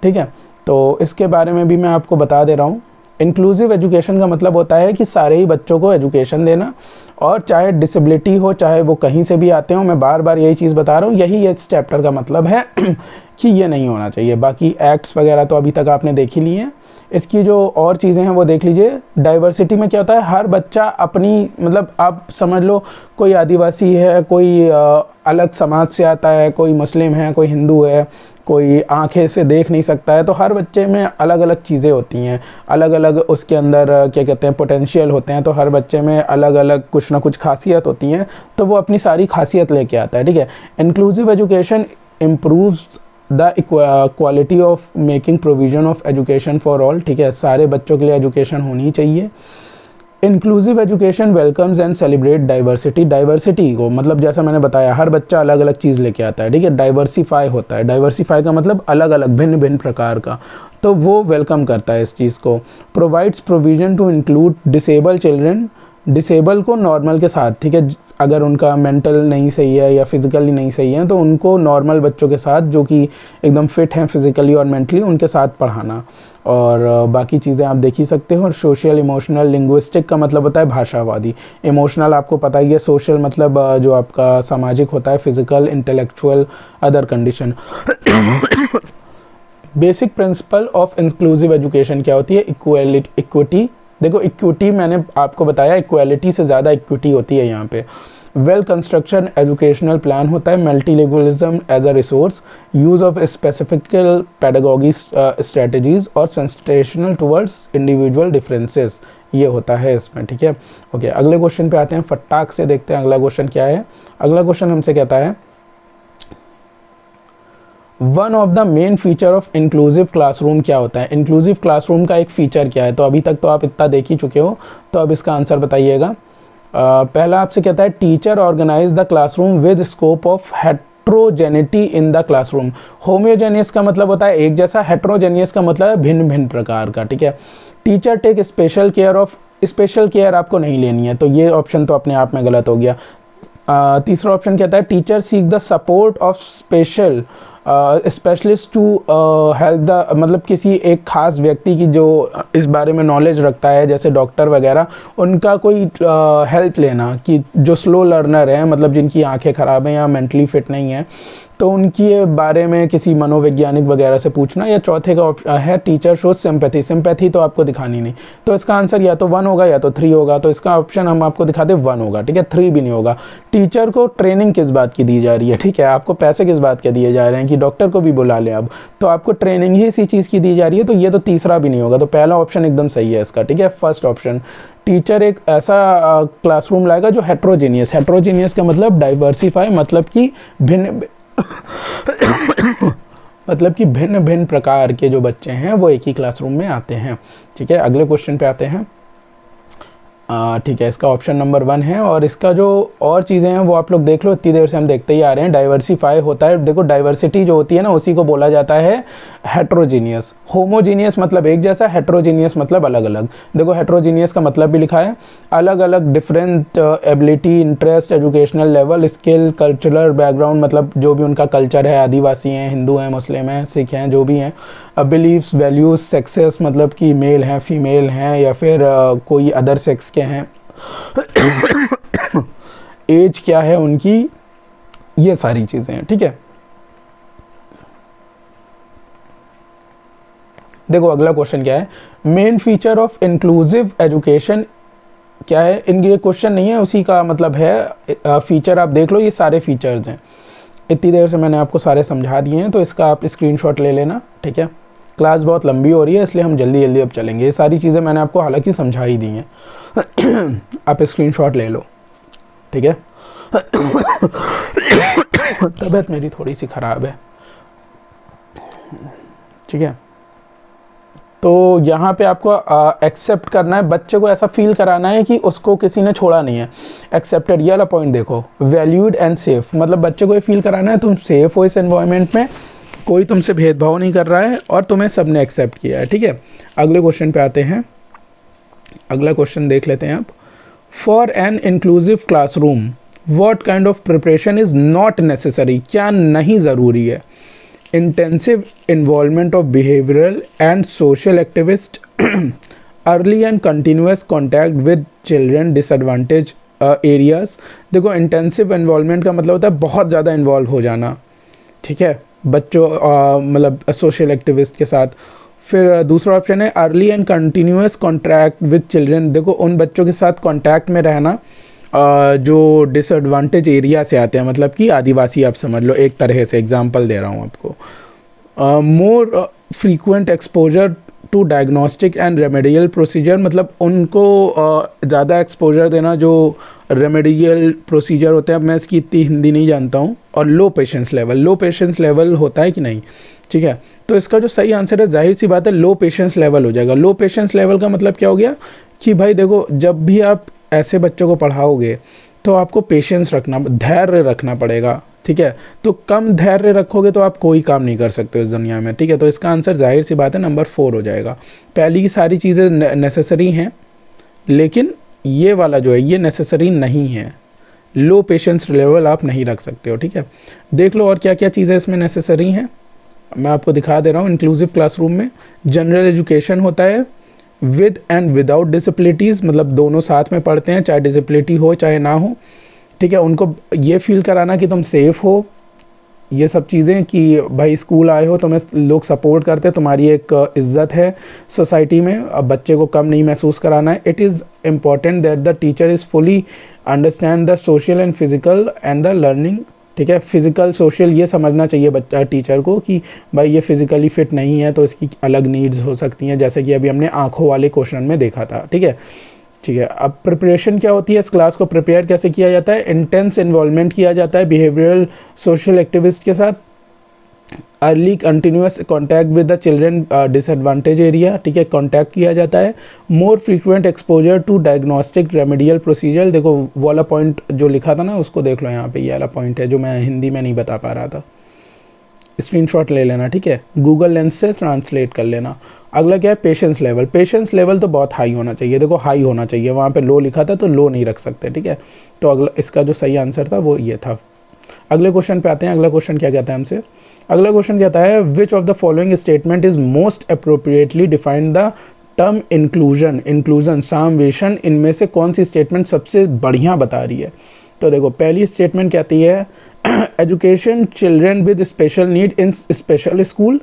ठीक है। तो इसके बारे में भी मैं आपको बता दे रहा हूँ। इंक्लूसिव एजुकेशन का मतलब होता है कि सारे ही बच्चों को एजुकेशन देना, और चाहे डिसेबिलिटी हो, चाहे वो कहीं से भी आते हो। मैं बार बार यही चीज़ बता रहा हूँ, यही इस चैप्टर का मतलब है कि ये नहीं होना चाहिए। बाकी एक्ट्स वगैरह तो अभी तक आपने देख ही लिए हैं। इसकी जो और चीज़ें हैं वो देख लीजिए। डाइवर्सिटी में क्या होता है, हर बच्चा अपनी, मतलब आप समझ लो कोई आदिवासी है, कोई अलग समाज से आता है, कोई मुस्लिम है, कोई हिंदू है, कोई आंखें से देख नहीं सकता है, तो हर बच्चे में अलग अलग चीज़ें होती हैं, अलग अलग उसके अंदर क्या कहते हैं पोटेंशियल होते हैं। तो हर बच्चे में अलग अलग कुछ ना कुछ खासियत होती हैं, तो वो अपनी सारी खासियत लेके आता है, ठीक है। Inclusive education improves the quality of making provision of education for all, ठीक है। सारे बच्चों के लिए एजुकेशन होनी चाहिए। Inclusive education welcomes and celebrate diversity, diversity को मतलब जैसा मैंने बताया, हर बच्चा अलग अलग चीज़ लेके आता है, ठीक है। डाइवर्सिफाई होता है, डाइवर्सिफाई का मतलब अलग अलग, भिन्न भिन्न प्रकार का, तो वो वेलकम करता है इस चीज़ को। Provides provision to include disable children, disable को नॉर्मल के साथ, ठीक है। अगर उनका मेंटल नहीं सही है या फिज़िकली नहीं सही है, तो उनको नॉर्मल बच्चों के साथ जो कि एकदम फिट हैं फिज़िकली और मेंटली, उनके साथ पढ़ाना। और बाकी चीज़ें आप देख ही सकते हो। और सोशल, इमोशनल, लिंग्विस्टिक का मतलब होता है भाषावादी। इमोशनल आपको पता ही है, सोशल मतलब जो आपका सामाजिक होता है, physical, intellectual, other condition. Basic principle of inclusive education क्या होती है, इक्विटी। देखो इक्विटी मैंने आपको बताया, इक्वालिटी से ज़्यादा इक्विटी होती है यहाँ पे। वेल कंस्ट्रक्शन एजुकेशनल प्लान होता है, multilingualism as a resource, use of specific pedagogy strategies, और सेंसिटाइजेशन टुवर्ड्स इंडिविजुअल डिफरेंसेस, ये होता है इसमें, ठीक है। ओके, अगले क्वेश्चन पे आते हैं, फटाक से देखते हैं अगला क्वेश्चन क्या है। अगला क्वेश्चन हमसे कहता है, one of the main feature of inclusive classroom क्या होता है। इंक्लूसिव क्लासरूम का एक फीचर क्या है, तो अभी तक तो आप इतना देख ही चुके हो, तो अब इसका आंसर बताइएगा। पहला आपसे कहता है, teacher organise the classroom with scope of heterogeneity in the classroom. Homogeneous का मतलब होता है एक जैसा, हेट्रोजेनियस का मतलब है भिन्न भिन्न प्रकार का, ठीक है। Teacher take special care of, special care आपको नहीं लेनी है, तो ये ऑप्शन तो अपने आप में गलत हो गया। तीसरा ऑप्शन कहता है, teacher seek the support of special specialist to help the, मतलब किसी एक खास व्यक्ति की जो इस बारे में नॉलेज रखता है, जैसे डॉक्टर वगैरह, उनका कोई हेल्प लेना, कि जो स्लो लर्नर है, मतलब जिनकी आंखें ख़राब हैं या मेंटली फिट नहीं है, तो उनके बारे में किसी मनोवैज्ञानिक वगैरह से पूछना। या चौथे का ऑप्शन है, टीचर शोज सिंपैथी। सिंपैथी तो आपको दिखानी नहीं, तो इसका आंसर या तो 1 होगा या तो 3 होगा, तो इसका ऑप्शन हम आपको दिखाते 1 होगा, ठीक है। 3 भी नहीं होगा। टीचर को ट्रेनिंग किस बात की दी जा रही है, ठीक है, आपको पैसे किस बात के दिए जा रहे हैं कि डॉक्टर को भी बुला लें अब, तो आपको ट्रेनिंग ही इसी चीज़ की दी जा रही है, तो ये तो तीसरा भी नहीं होगा। तो पहला ऑप्शन एकदम सही है इसका, ठीक है। फर्स्ट ऑप्शन, टीचर एक ऐसा क्लासरूम लाएगा जो हेट्रोजीनियस, हेट्रोजीनियस का मतलब डाइवर्सिफाई, मतलब कि भिन्न मतलब कि भिन्न भिन्न प्रकार के जो बच्चे हैं वो एक ही क्लासरूम में आते हैं, ठीक है। अगले क्वेश्चन पे आते हैं। ठीक है, इसका ऑप्शन नंबर 1 है। और इसका जो और चीज़ें हैं वो आप लोग देख लो, इतनी देर से हम देखते ही आ रहे हैं। डाइवर्सिफाई होता है, देखो डाइवर्सिटी जो होती है ना, उसी को बोला जाता है हेट्रोजीनियस। होमोजीनियस मतलब एक जैसा, हेट्रोजीनियस मतलब अलग अलग। देखो हेट्रोजीनियस का मतलब भी लिखा है, अलग अलग, different ability, interest, educational level, skill, cultural background, मतलब जो भी उनका कल्चर है, आदिवासी हैं, हिंदू हैं, मुस्लिम हैं, सिख हैं, जो भी हैं। बिलीव्स, वैल्यूज़, सेक्सेस मतलब कि मेल हैं, फीमेल हैं, या फिर कोई अदर सेक्स के हैं, एज क्या है उनकी, ये सारी चीज़ें हैं, ठीक है। देखो अगला क्वेश्चन क्या है, main feature of inclusive education क्या है। इनके क्वेश्चन नहीं है, उसी का मतलब है फीचर। आप देख लो, ये सारे फीचर्स हैं, इतनी देर से मैंने आपको सारे समझा दिए हैं, तो इसका आप स्क्रीनशॉट ले लेना, ठीक है। क्लास बहुत लंबी हो रही है इसलिए हम जल्दी जल्दी अब चलेंगे। ये सारी चीज़ें मैंने आपको हालांकि समझा ही दी हैं। आप स्क्रीनशॉट ले लो, ठीक है। तबीयत मेरी थोड़ी सी ख़राब है, ठीक है। तो यहाँ पे आपको एक्सेप्ट करना है, बच्चे को ऐसा फील कराना है कि उसको किसी ने छोड़ा नहीं है। एक्सेप्टेड, ये वाला पॉइंट देखो, वैल्यूड एंड सेफ, मतलब बच्चे को ये फील कराना है तुम सेफ हो इस एनवायरनमेंट में, कोई तुमसे भेदभाव नहीं कर रहा है और तुम्हें सबने एक्सेप्ट किया है, ठीक है। अगले क्वेश्चन पे आते हैं, अगला क्वेश्चन देख लेते हैं आप। For an inclusive classroom what kind of preparation is not necessary, क्या नहीं ज़रूरी है। Intensive involvement of behavioural and social activist, early and continuous contact with children disadvantage areas. देखो इंटेंसिव इन्वॉल्वमेंट का मतलब होता है बहुत ज़्यादा इन्वॉल्व हो जाना, ठीक है, बच्चों मतलब सोशल एक्टिविस्ट के साथ। फिर दूसरा ऑप्शन है early and continuous contact with children. देखो उन बच्चों के साथ कॉन्टैक्ट में रहना जो डिसएडवांटेज एरिया से आते हैं, मतलब कि आदिवासी, आप समझ लो एक तरह से, एग्जांपल दे रहा हूँ आपको। More frequent exposure to diagnostic and remedial procedure, मतलब उनको ज़्यादा एक्सपोजर देना जो रेमेडियल प्रोसीजर होते हैं। अब मैं इसकी इतनी हिंदी नहीं जानता हूँ। और लो पेशेंस लेवल, लो पेशेंस लेवल होता है कि नहीं, ठीक है। तो इसका जो सही आंसर है, जाहिर सी बात है, लो पेशेंस लेवल हो जाएगा। लो पेशेंस लेवल का मतलब क्या हो गया कि भाई देखो, जब भी आप ऐसे बच्चों को पढ़ाओगे तो आपको पेशेंस रखना, धैर्य रखना पड़ेगा, ठीक है। तो कम धैर्य रखोगे तो आप कोई काम नहीं कर सकते इस दुनिया में, ठीक है। तो इसका आंसर जाहिर सी बात है नंबर 4 हो जाएगा। पहली की सारी चीज़ें नेसेसरी हैं, लेकिन ये वाला जो है ये नेसेसरी नहीं है। लो पेशेंस लेवल आप नहीं रख सकते हो, ठीक है। देख लो और क्या क्या चीज़ें इसमें नेसेसरी हैं, मैं आपको दिखा दे रहा हूँ। इंक्लूसिव क्लासरूम में जनरल एजुकेशन होता है विद एंड विदाउट डिसेबिलिटीज़, मतलब दोनों साथ में पढ़ते हैं, चाहे डिसेबिलिटी हो चाहे ना हो, ठीक है। उनको ये फील कराना कि तुम सेफ़ हो, ये सब चीज़ें, कि भाई स्कूल आए हो तुम्हें लोग सपोर्ट करते हैं, तुम्हारी एक इज़्ज़त है सोसाइटी में। अब बच्चे को कम नहीं महसूस कराना है। It is important that the teacher is fully understand the social and physical and the learning, ठीक है। फिज़िकल सोशल ये समझना चाहिए बच्चा टीचर को कि भाई ये फिज़िकली फिट नहीं है तो इसकी अलग नीड्स हो सकती हैं, जैसे कि अभी हमने आँखों वाले क्वेश्चन में देखा था, ठीक है, ठीक है। अब प्रिपरेशन क्या होती है, इस क्लास को प्रिपेयर कैसे किया जाता है। इंटेंस इन्वॉल्वमेंट किया जाता है बिहेवियरल सोशल एक्टिविस्ट के साथ। Early continuous contact with the children disadvantage area, ठीक है, कॉन्टैक्ट किया जाता है। More frequent exposure to diagnostic remedial procedure. देखो वाला पॉइंट जो लिखा था ना उसको देख लो, यहाँ पे ये वाला पॉइंट है जो मैं हिंदी में नहीं बता पा रहा था। स्क्रीनशॉट ले लेना, ठीक है, गूगल लेंस से ट्रांसलेट कर लेना। अगला क्या है, पेशेंस लेवल। पेशेंस लेवल तो बहुत हाई होना चाहिए, देखो हाई होना चाहिए, वहाँ पे लो लिखा था तो लो नहीं रख सकते, ठीक है। तो अगला इसका जो सही आंसर था वो ये था। अगले क्वेश्चन पे आते हैं। अगला क्वेश्चन क्या कहता है हमसे, अगला क्वेश्चन कहता है which of the following statement is most appropriately define the term inclusion. Inclusion, समावेशन, इनमें से कौन सी स्टेटमेंट सबसे बढ़िया बता रही है। तो देखो पहली स्टेटमेंट कहती है education children with special need in special school,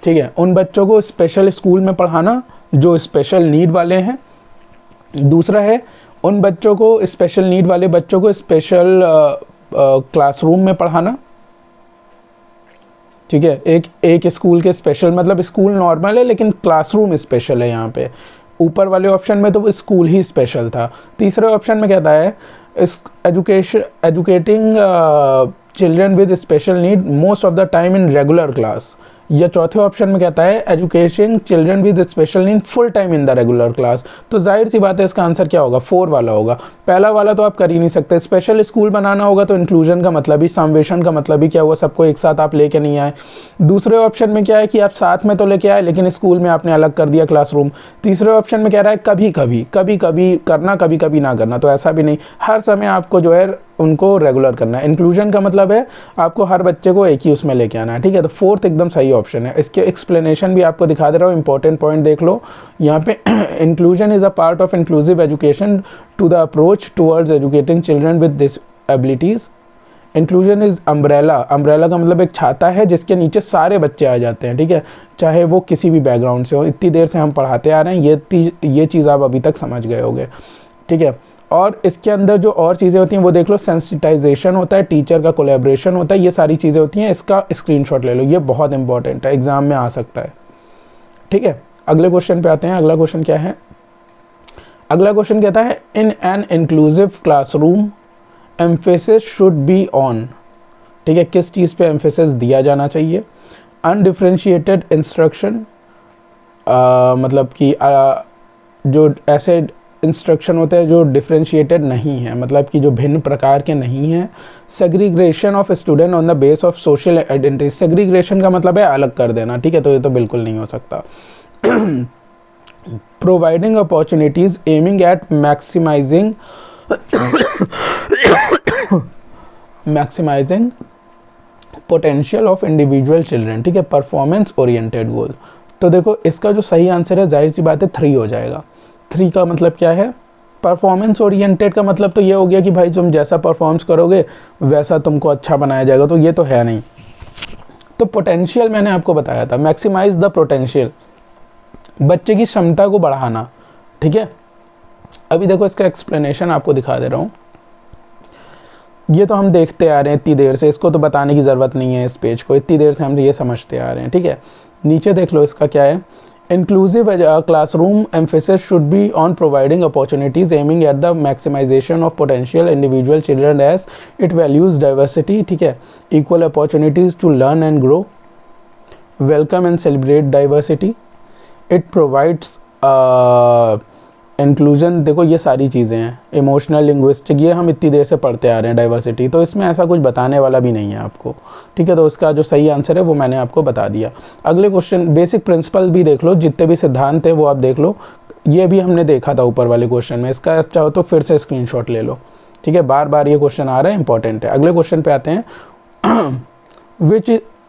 ठीक है, उन बच्चों को स्पेशल स्कूल में पढ़ाना जो स्पेशल नीड वाले हैं। दूसरा है उन बच्चों को, स्पेशल नीड वाले बच्चों को स्पेशल क्लासरूम में पढ़ाना, ठीक है। एक स्कूल के स्पेशल मतलब स्कूल नॉर्मल है लेकिन क्लासरूम स्पेशल है यहाँ पे। ऊपर वाले ऑप्शन में तो वो स्कूल ही स्पेशल था। तीसरे ऑप्शन में कहता है educating children with special need most of the time in regular class. या चौथे ऑप्शन में कहता है education children with special need full time in the regular class. तो जाहिर सी बात है इसका आंसर क्या होगा, 4 वाला होगा। पहला वाला तो आप कर ही नहीं सकते, स्पेशल स्कूल बनाना होगा तो इंक्लूजन का मतलब ही, समावेशन का मतलब ही क्या हुआ, सबको एक साथ आप लेके नहीं आए। दूसरे ऑप्शन में क्या है कि आप साथ में तो लेके आए लेकिन स्कूल में आपने अलग कर दिया क्लासरूम। तीसरे ऑप्शन में कह रहा है कभी कभी करना, कभी कभी ना करना, तो ऐसा भी नहीं, हर समय आपको जो है उनको रेगुलर करना है। इंक्लूजन का मतलब है आपको हर बच्चे को एक ही उसमें लेके आना है, ठीक है। तो 4th एकदम सही ऑप्शन है। इसके एक्सप्लेनेशन भी आपको दिखा दे रहा हूँ, इंपॉर्टेंट पॉइंट देख लो यहाँ पे। Inclusion is a part of inclusive education to the approach towards educating children with disabilities. Inclusion is umbrella, umbrella का मतलब एक छाता है जिसके नीचे सारे बच्चे आ जाते हैं, ठीक है, चाहे वो किसी भी बैकग्राउंड से हो। इतनी देर से हम पढ़ाते आ रहे हैं, ये चीज़ आप अभी तक समझ गए होंगे, ठीक है। और इसके अंदर जो और चीज़ें होती हैं वो देख लो, सेंसिटाइजेशन होता है, टीचर का कोलैबोरेशन होता है, ये सारी चीज़ें होती हैं। इसका स्क्रीनशॉट ले लो, ये बहुत इंपॉर्टेंट है, एग्जाम में आ सकता है। ठीक है, अगले क्वेश्चन पे आते हैं। अगला क्वेश्चन क्या है? अगला क्वेश्चन कहता है in an inclusive classroom emphasis should be on. ठीक है, किस चीज़ पे एम्फेसिस दिया जाना चाहिए? अनडिफ्रेंशिएटेड इंस्ट्रक्शन, मतलब कि जो ऐसे इंस्ट्रक्शन होते हैं जो डिफ्रेंशिएटेड नहीं है, मतलब कि जो भिन्न प्रकार के नहीं हैं। Segregation of student on the base of social identity, segregation का मतलब है अलग कर देना। ठीक है, तो ये तो बिल्कुल नहीं हो सकता। Providing opportunities aiming at maximising potential of individual children. ठीक है, परफॉर्मेंस ओरिएंटेड गोल। तो देखो इसका जो सही आंसर है, जाहिर सी बात है 3 हो जाएगा। 3 का मतलब क्या है? परफॉर्मेंस ओरिएंटेड का मतलब तो ये हो गया कि भाई तुम जैसा परफॉर्मेंस करोगे वैसा तुमको अच्छा बनाया जाएगा, तो ये तो है नहीं। तो पोटेंशियल मैंने आपको बताया था, मैक्सिमाइज द पोटेंशियल, बच्चे की क्षमता को बढ़ाना। ठीक है, अभी देखो इसका एक्सप्लेनेशन आपको दिखा दे रहा हूँ। ये तो हम देखते आ रहे हैं इतनी देर से, इसको तो बताने की ज़रूरत नहीं है, इस पेज को इतनी देर से हम ये समझते आ रहे हैं। ठीक है, नीचे देख लो इसका क्या है। Inclusive classroom emphasis should be on providing opportunities aiming at the maximisation of potential individual children as it values diversity. ठीक है, equal opportunities to learn and grow, welcome and celebrate diversity, it provides inclusion. देखो ये सारी चीज़ें हैं, emotional, linguistic, ये हम इतनी देर से पढ़ते आ रहे हैं, डाइवर्सिटी। तो इसमें ऐसा कुछ बताने वाला भी नहीं है आपको। ठीक है, तो उसका जो सही आंसर है वो मैंने आपको बता दिया। अगले क्वेश्चन, बेसिक प्रिंसिपल भी देख लो, जितने भी सिद्धांत है वो आप देख लो। ये भी हमने देखा था ऊपर वाले क्वेश्चन में, इसका चाहो तो फिर से स्क्रीनशॉट ले लो। ठीक है, बार बार ये क्वेश्चन आ रहा है, इंपॉर्टेंट है। अगले क्वेश्चन पे आते हैं।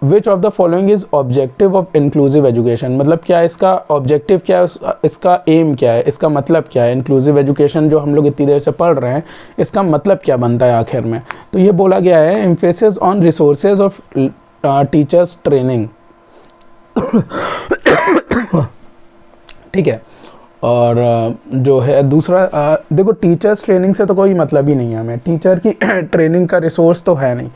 विच of the following is objective of inclusive education, मतलब क्या इसका ऑब्जेक्टिव क्या है, इसका एम क्या है, इसका मतलब क्या है? इंक्लूसिव एजुकेशन जो हम लोग इतनी देर से पढ़ रहे हैं, इसका मतलब क्या बनता है आखिर में? तो ये बोला गया है emphasis on resources of teachers training. ठीक है, और जो है दूसरा, देखो टीचर्स ट्रेनिंग से तो कोई मतलब ही नहीं है हमें, टीचर की ट्रेनिंग का रिसोर्स तो है नहीं।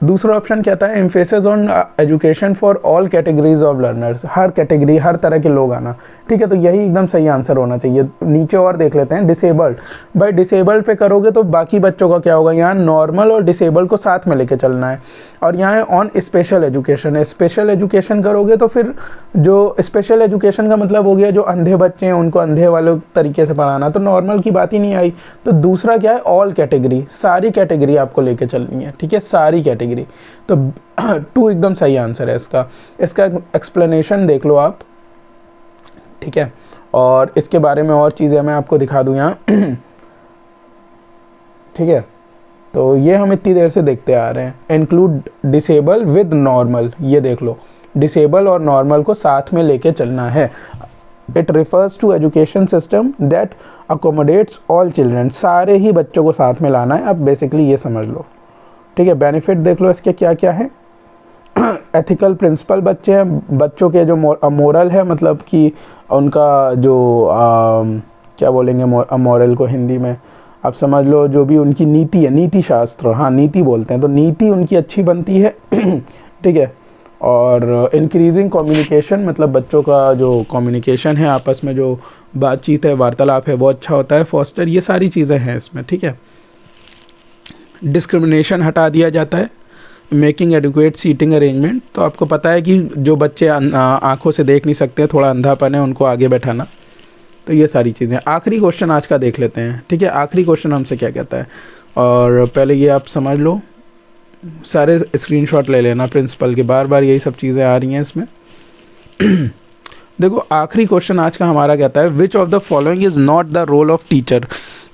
दूसरा ऑप्शन कहता है emphasis on education for all categories of learners, हर कैटेगरी, हर तरह के लोग आना। ठीक है, तो यही एकदम सही आंसर होना चाहिए। नीचे और देख लेते हैं, डिसेबल्ड। भाई डिसेबल्ड पे करोगे तो बाकी बच्चों का क्या होगा? यहाँ नॉर्मल और डिसेबल्ड को साथ में लेके चलना है। और यहाँ है ऑन स्पेशल एजुकेशन है, स्पेशल एजुकेशन करोगे तो फिर जो स्पेशल एजुकेशन का मतलब हो गया जो अंधे बच्चे हैं उनको अंधे वाले तरीके से पढ़ाना, तो नॉर्मल की बात ही नहीं आई। तो दूसरा क्या है? ऑल कैटेगरी, सारी कैटेगरी आपको लेके चलनी है। ठीक है, सारी कैटेगरी। तो 2 एकदम सही आंसर है इसका। इसका एक्सप्लेनेशन देख लो आप। ठीक है, और इसके बारे में और चीज़ें मैं आपको दिखा दूँ यहाँ। ठीक है, तो ये हम इतनी देर से देखते आ रहे हैं। इंक्लूड डिसेबल विद नॉर्मल, ये देख लो, डिसेबल और नॉर्मल को साथ में लेके चलना है। It refers to education system that accommodates all children, सारे ही बच्चों को साथ में लाना है। अब बेसिकली ये समझ लो। ठीक है, बेनिफिट देख लो इसके क्या क्या है। एथिकल प्रिंसिपल बच्चे हैं, बच्चों के जो मोरल है, मतलब कि उनका जो क्या बोलेंगे मोरल को हिंदी में, आप समझ लो जो भी उनकी नीति है, नीति शास्त्र, हाँ नीति बोलते हैं, तो नीति उनकी अच्छी बनती है। ठीक है, और इंक्रीजिंग कम्युनिकेशन, मतलब बच्चों का जो कम्युनिकेशन है, आपस में जो बातचीत है, वार्तालाप है, वो अच्छा होता है। फॉस्टर, ये सारी चीज़ें हैं इसमें। ठीक है, डिस्क्रिमिनेशन हटा दिया जाता है। मेकिंग एडुकेट सीटिंग अरेंजमेंट, तो आपको पता है कि जो बच्चे आंखों से देख नहीं सकते, थोड़ा अंधापन है, उनको आगे बैठाना। तो ये सारी चीज़ें। आखिरी क्वेश्चन आज का देख लेते हैं। ठीक है, आखिरी क्वेश्चन हमसे क्या कहता है, और पहले ये आप समझ लो, सारे स्क्रीनशॉट ले लेना प्रिंसिपल के, बार बार यही सब चीज़ें आ रही हैं इसमें। देखो आखिरी क्वेश्चन आज का हमारा कहता है which of the following is not the role of teacher.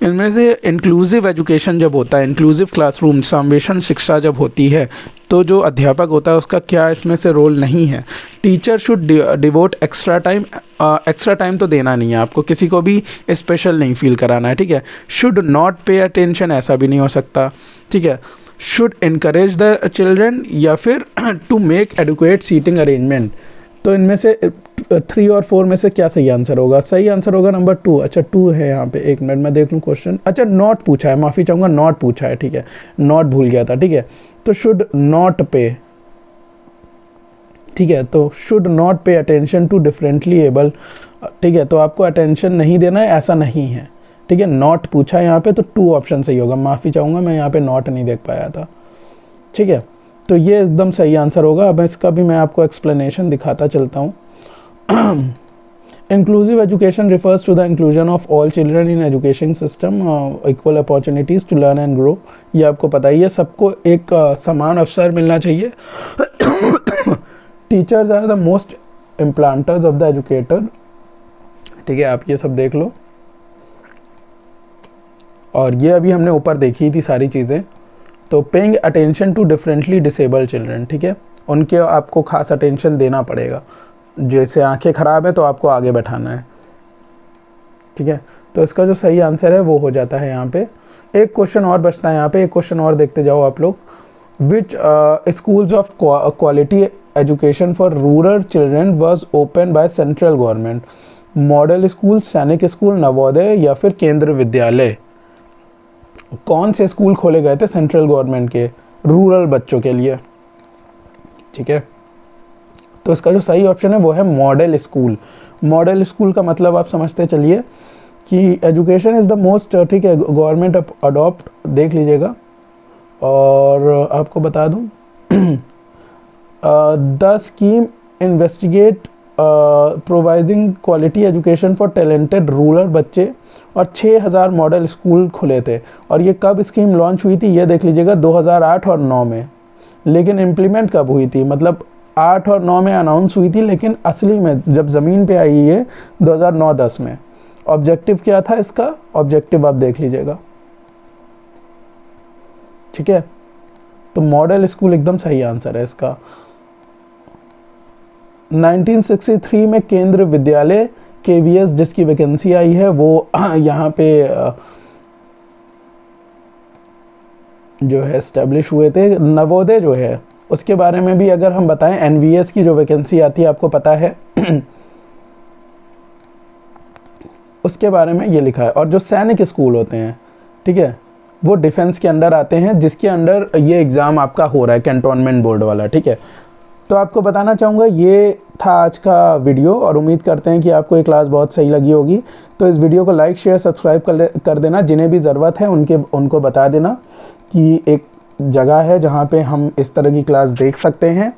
इनमें से इंक्लूसिव एजुकेशन जब होता है, इंक्लूसिव क्लासरूम, समावेशन शिक्षा जब होती है, तो जो अध्यापक होता है उसका क्या इसमें से रोल नहीं है। Teacher should devote extra time, extra time तो देना नहीं है आपको, किसी को भी स्पेशल नहीं फील कराना है। ठीक है, शुड नॉट पे अटेंशन, ऐसा भी नहीं हो सकता। ठीक है, शुड इनकरेज द चिल्ड्रन, या फिर to make adequate seating arrangement. तो इनमें से 3 और 4 में से क्या सही आंसर होगा? सही आंसर होगा नंबर 2। अच्छा 2 है यहाँ पे, एक मिनट मैं देख लूँ क्वेश्चन। अच्छा नॉट पूछा है, माफ़ी चाहूँगा, नॉट पूछा है, ठीक है, नॉट भूल गया था, ठीक है। तो शुड नॉट पे, ठीक है, तो should not pay attention to differently abled, ठीक है, तो आपको अटेंशन नहीं देना है, ऐसा नहीं है, ठीक है। नॉट पूछा है यहाँ पे, तो 2 ऑप्शन सही होगा। माफ़ी चाहूँगा, मैं यहाँ पे नॉट नहीं देख पाया था, ठीक है। तो ये एकदम सही आंसर होगा। अब इसका भी मैं आपको एक्सप्लेनेशन दिखाता चलता हूँ। Inclusive education refers to the inclusion of all children in education system, equal opportunities to learn and grow. ये आपको पता ही है, सबको एक समान अवसर मिलना चाहिए। Teachers are the most implanters of the educator, ठीक है, आप ये सब देख लो। और ये अभी हमने ऊपर देखी थी सारी चीज़ें। तो paying attention to differently disabled children, ठीक है, उनके आपको खास अटेंशन देना पड़ेगा। जैसे आंखें ख़राब है तो आपको आगे बैठाना है, ठीक है। तो इसका जो सही आंसर है वो हो जाता है यहाँ पे। एक क्वेश्चन और बचता है यहाँ पे, एक क्वेश्चन और देखते जाओ आप लोग। Which schools of quality education for rural children was open by central government? Model school, Sainik school, Navodaya या फिर केंद्र विद्यालय? कौन से स्कूल खोले गए थे सेंट्रल गवर्नमेंट के रूरल बच्चों के लिए, ठीक है। तो इसका जो सही ऑप्शन है वो है मॉडल स्कूल। मॉडल स्कूल का मतलब आप समझते चलिए कि एजुकेशन इज़ द मोस्ट, ठीक है, गवर्नमेंट अडॉप्ट, देख लीजिएगा। और आपको बता दूं the scheme investigate providing quality education for talented rural बच्चे, और 6000 मॉडल स्कूल खुले थे। और ये कब स्कीम लॉन्च हुई थी ये देख लीजिएगा, 2008 और 9 में। लेकिन इम्प्लीमेंट कब हुई थी? मतलब 8 और 9 में अनाउंस हुई थी, लेकिन असली में जब ज़मीन पे आई ये 2009-10 में। ऑब्जेक्टिव क्या था इसका? ऑब्जेक्टिव आप देख लीजिएगा, ठीक है। तो मॉडल स्कूल एकदम सही आंसर है इसका। 1963 में केंद्र विद्यालय KVS जिसकी वैकेंसी आई है वो यहाँ पे जो है एस्टेब्लिश हुए थे। नवोदय जो है उसके बारे में भी अगर हम बताएं, NVS की जो वैकेंसी आती है आपको पता है उसके बारे में ये लिखा है। और जो सैनिक स्कूल होते हैं, ठीक है, वो डिफेंस के अंडर आते हैं, जिसके अंडर ये एग्ज़ाम आपका हो रहा है, कैंटोनमेंट बोर्ड वाला, ठीक है। तो आपको बताना चाहूँगा ये था आज का वीडियो, और उम्मीद करते हैं कि आपको ये क्लास बहुत सही लगी होगी। तो इस वीडियो को लाइक शेयर सब्सक्राइब कर देना, जिन्हें भी ज़रूरत है उनको बता देना कि एक जगह है जहाँ पे हम इस तरह की क्लास देख सकते हैं।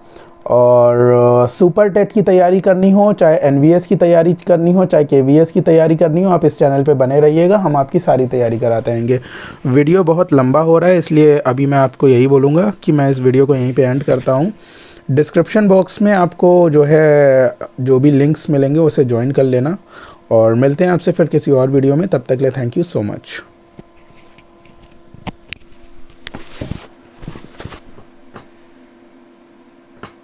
और सुपर टेट की तैयारी करनी हो, चाहे NVS की तैयारी करनी हो, चाहे KVS की तैयारी करनी हो, आप इस चैनल पे बने रहिएगा, हम आपकी सारी तैयारी कराते रहेंगे। वीडियो बहुत लंबा हो रहा है, इसलिए अभी मैं आपको यही बोलूँगा कि मैं इस वीडियो को यहीं पे एंड करता हूँ। डिस्क्रिप्शन बॉक्स में आपको जो है जो भी लिंक्स मिलेंगे उसे ज्वाइन कर लेना, और मिलते हैं आपसे फिर किसी और वीडियो में। तब तक के लिए थैंक यू सो मच।